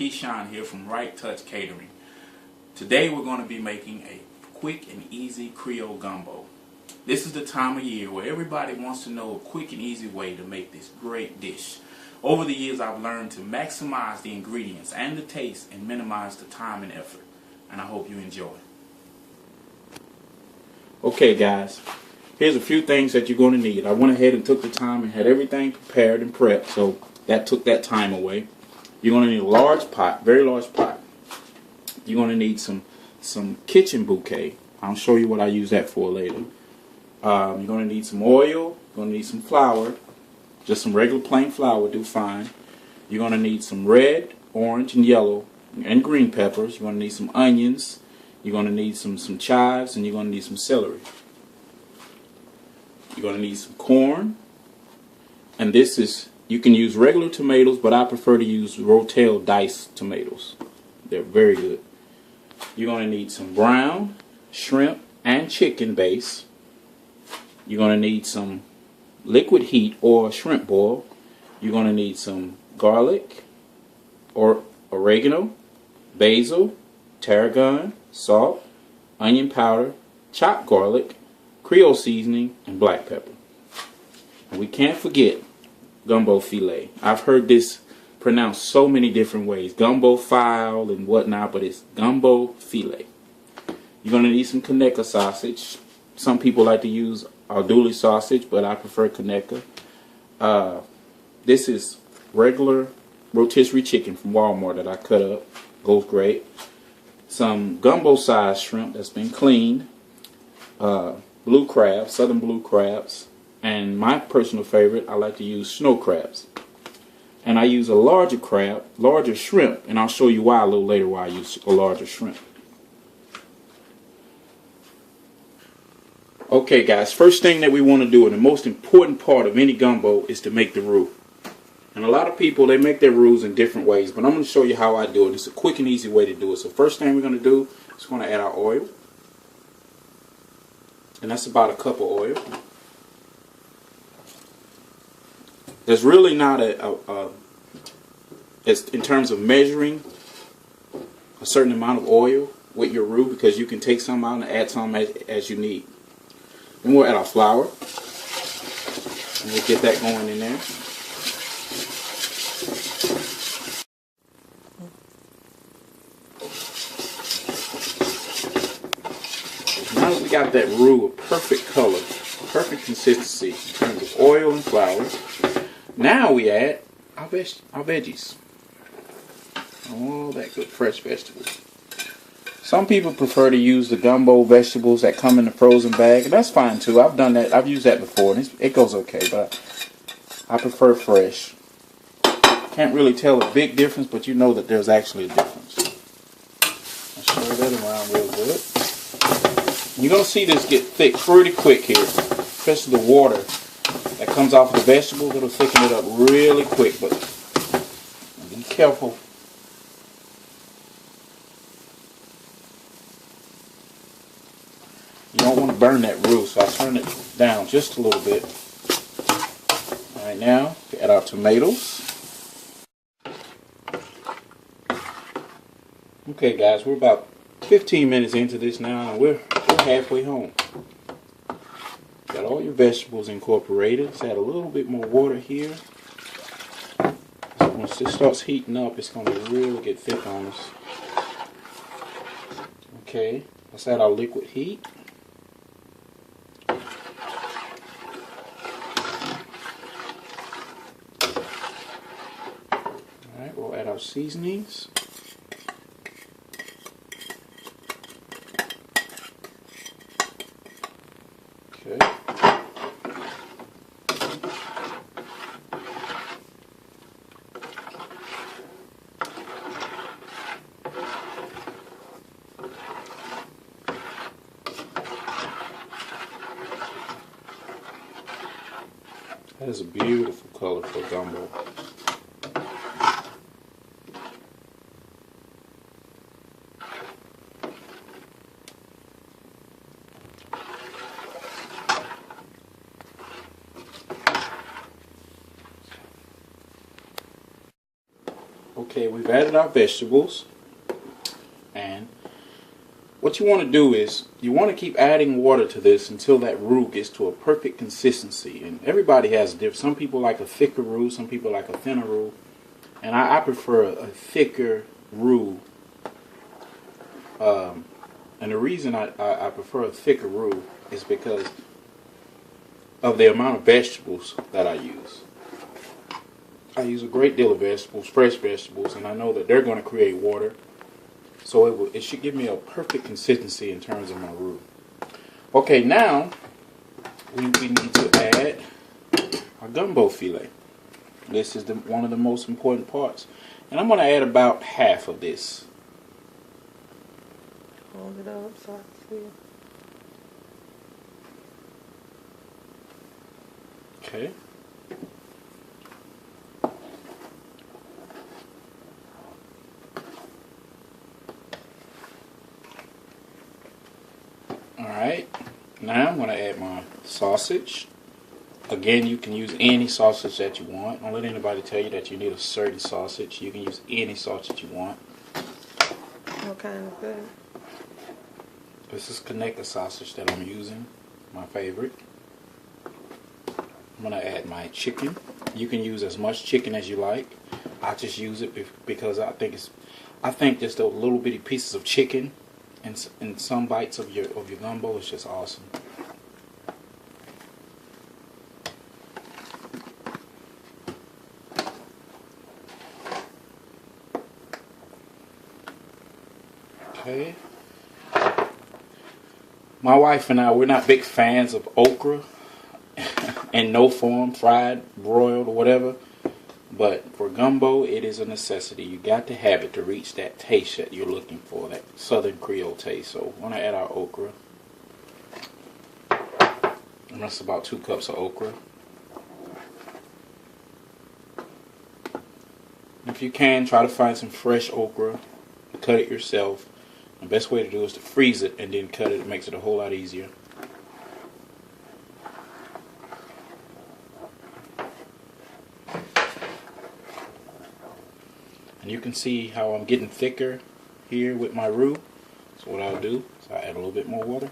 Shaune here from Right Touch Catering. Today we're going to be making a quick and easy Creole gumbo. This is the time of year where everybody wants to know a quick and easy way to make this great dish. Over the years I've learned to maximize the ingredients and the taste and minimize the time and effort. And I hope you enjoy. Okay guys, here's a few things that you're going to need. I went ahead and took the time and had everything prepared and prepped, so that took that time away. You're going to need a large pot, very large pot. You're going to need some kitchen bouquet. I'll show you what I use that for later. You're going to need some oil. You're going to need some flour. Just some regular plain flour will do fine. You're going to need some red, orange, and yellow and green peppers. You're going to need some onions. You're going to need some chives, and you're going to need some celery. You're going to need some corn. And this is, you can use regular tomatoes, but I prefer to use Rotel diced tomatoes. They're very good. You're going to need some brown shrimp and chicken base. You're going to need some liquid heat or shrimp boil. You're going to need some garlic or oregano, basil, tarragon, salt, onion powder, chopped garlic, Creole seasoning, and black pepper. And we can't forget gumbo filet. I've heard this pronounced so many different ways. Gumbo file and whatnot, but it's gumbo filet. You're going to need some Kaneka sausage. Some people like to use Alduli sausage, but I prefer Kaneka. This is regular rotisserie chicken from Walmart that I cut up. Goes great. Some gumbo sized shrimp that's been cleaned. Blue crabs, southern blue crabs. And my personal favorite, I like to use snow crabs. And I use a larger crab, larger shrimp, and I'll show you why a little later why I use a larger shrimp. Okay guys, first thing that we want to do, and the most important part of any gumbo, is to make the roux. And a lot of people, they make their roux in different ways, but I'm going to show you how I do it. It's a quick and easy way to do it. So first thing we're going to do is going to add our oil. And that's about a cup of oil. There's really not it's in terms of measuring a certain amount of oil with your roux, because you can take some out and add some as you need. Then we'll add our flour, and we'll get that going in there. Now that we got that roux a perfect color, perfect consistency in terms of oil and flour, now we add our veggies. All that good fresh vegetables. Some people prefer to use the gumbo vegetables that come in the frozen bag, and that's fine too. I've done that. I've used that before, and it goes okay, but I prefer fresh. Can't really tell a big difference, but you know that there's actually a difference. I'll stir that around real good. You're going to see this get thick pretty quick here, especially the water that comes off of the vegetables. It'll thicken it up really quick, but be careful. You don't want to burn that roux, so I turn it down just a little bit. Alright, now we add our tomatoes. Okay guys, we're about 15 minutes into this now, and we're halfway home. Got all your vegetables incorporated. Let's add a little bit more water here. So once this starts heating up, it's going to really get thick on us. Okay, let's add our liquid heat. Alright, we'll add our seasonings. Okay. That is a beautiful color for gumbo. Okay, we've added our vegetables, and what you want to do is you want to keep adding water to this until that roux gets to a perfect consistency. And everybody has different. Some people like a thicker roux, some people like a thinner roux, and I prefer a thicker roux. And the reason I prefer a thicker roux is because of the amount of vegetables that I use. I use a great deal of vegetables, fresh vegetables, and I know that they're going to create water. So it should give me a perfect consistency in terms of my roux. Okay, now we need to add our gumbo filet. This is one of the most important parts. And I'm going to add about half of this. Hold it up so I can see it. Okay. Alright, now I'm going to add my sausage. Again, you can use any sausage that you want. Don't let anybody tell you that you need a certain sausage. You can use any sausage you want. What kind of good? This is connector sausage that I'm using, my favorite. I'm going to add my chicken. You can use as much chicken as you like. I just use it because I think just those little bitty pieces of chicken and some bites of your gumbo is just awesome. Okay. My wife and I, we're not big fans of okra in no form, fried, broiled, or whatever. But for gumbo, it is a necessity. You got to have it to reach that taste that you're looking for, that Southern Creole taste. So we're going to add our okra. And that's about 2 cups of okra. If you can, try to find some fresh okra. Cut it yourself. The best way to do it is to freeze it and then cut it. It makes it a whole lot easier. And you can see how I'm getting thicker here with my roux. So what I'll do is I'll add a little bit more water.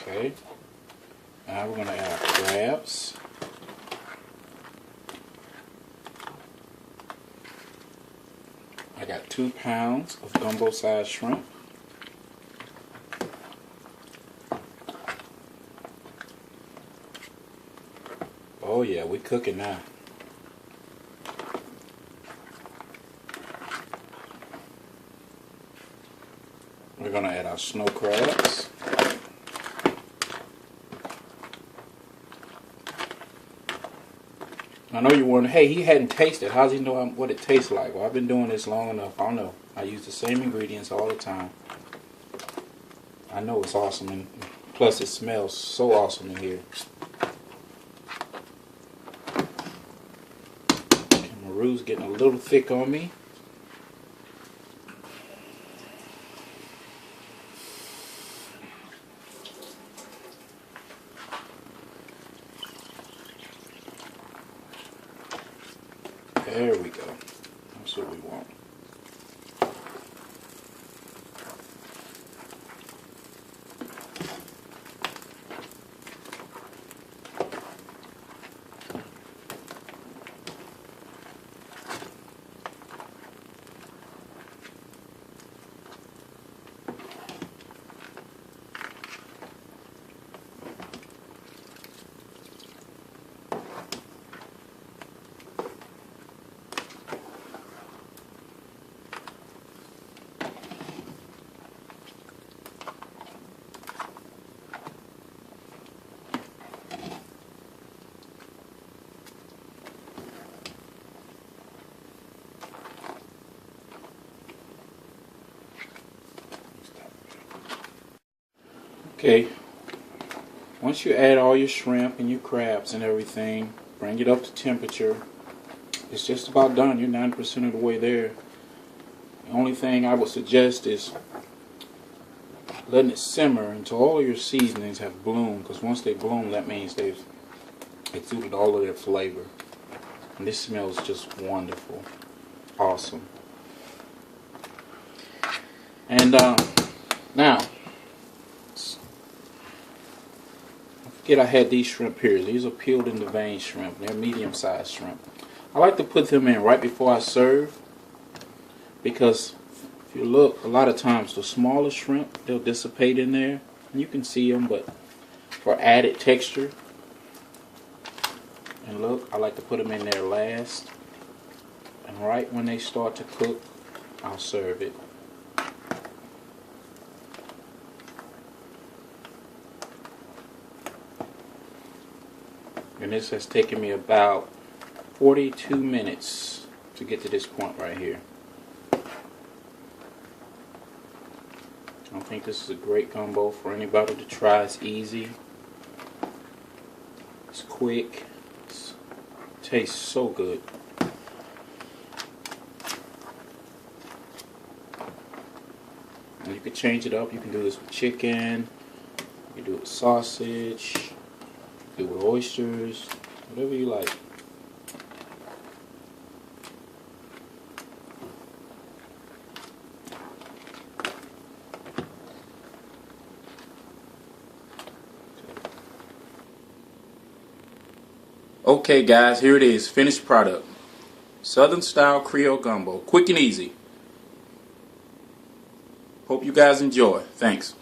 Okay. Now we're going to add our crabs. I got 2 pounds of gumbo sized shrimp. Oh yeah, we're cooking now. We're going to add our snow crabs. I know you're wondering, hey, he hadn't tasted. How does he know what it tastes like? Well, I've been doing this long enough. I know. I use the same ingredients all the time. I know it's awesome, and plus it smells so awesome in here. Okay, my roux's getting a little thick on me. There we go. That's what we want. Okay, once you add all your shrimp and your crabs and everything, bring it up to temperature. It's just about done. You're 90% of the way there. The only thing I would suggest is letting it simmer until all of your seasonings have bloomed. Because once they bloom, that means they've exuded all of their flavor. And this smells just wonderful. Awesome. And now, I forget I had these shrimp here. These are peeled in the vein shrimp. They're medium-sized shrimp. I like to put them in right before I serve, because if you look, a lot of times the smaller shrimp, they'll dissipate in there. And you can see them, but for added texture, and look, I like to put them in there last. And right when they start to cook, I'll serve it. And this has taken me about 42 minutes to get to this point right here. I think this is a great gumbo for anybody to try. It's easy. It's quick. It tastes so good. And you can change it up. You can do this with chicken. You can do it with sausage. You can do it with oysters. Whatever you like. Okay guys, here it is, finished product. Southern style Creole gumbo, quick and easy. Hope you guys enjoy. Thanks.